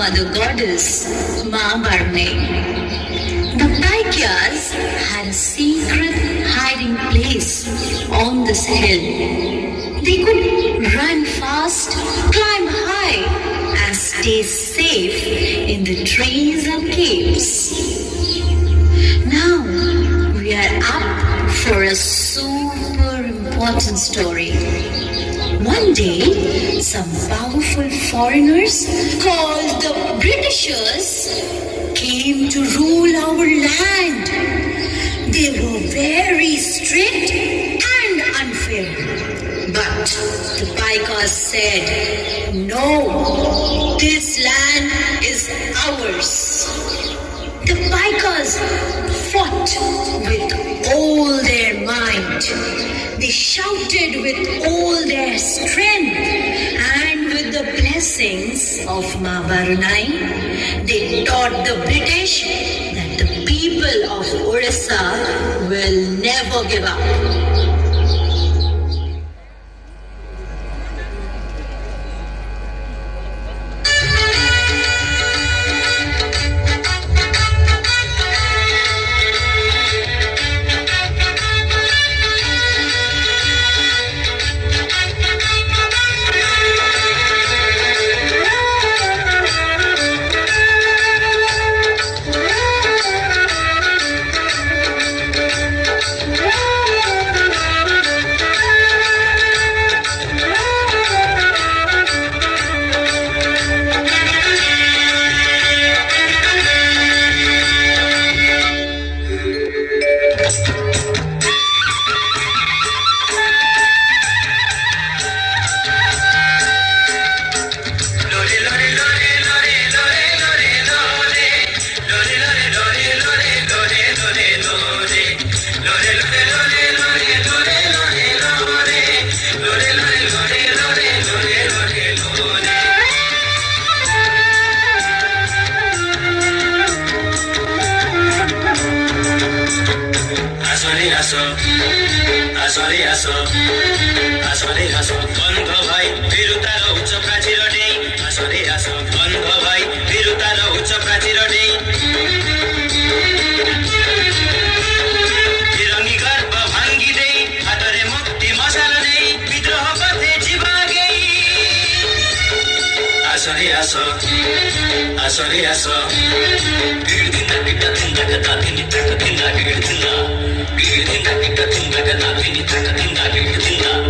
mother goddess, Ma Barne. The Paikyas had a secret hiding place on this hill. They could run fast, climb high, and stay safe in the trees and caves. Now we are up for a super important story. One day, some powerful foreigners called the Britishers came to rule our land. They were very strict and unfair. But the Paikas said, no, this land is ours. The Paikas fought with all their might. They shouted with all their strength, and with the blessings of Ma Barunai, they taught the British that the people of Orissa will never give up. আসলে আসো বন্ধ ভাই বিরুতার উচ্চ প্রাচীর নেই আসলে আসো বন্ধ ভাই বিরুতার উচ্চ প্রাচীর নেই বিরঙ্গি গর্ব ভাঙ্গি দেই হাতরে মুক্তি মশাল নেই বিদ্রোহ পথে জীবাগেই আসলে আসো আসলে আসো గిడిదింద గిడ్డ తిందక దాతిని తక్క తిందా గిడిదింద గిడిదింద గిడ్డ తిందక దాతిని తక్క తిందా గిడిదింద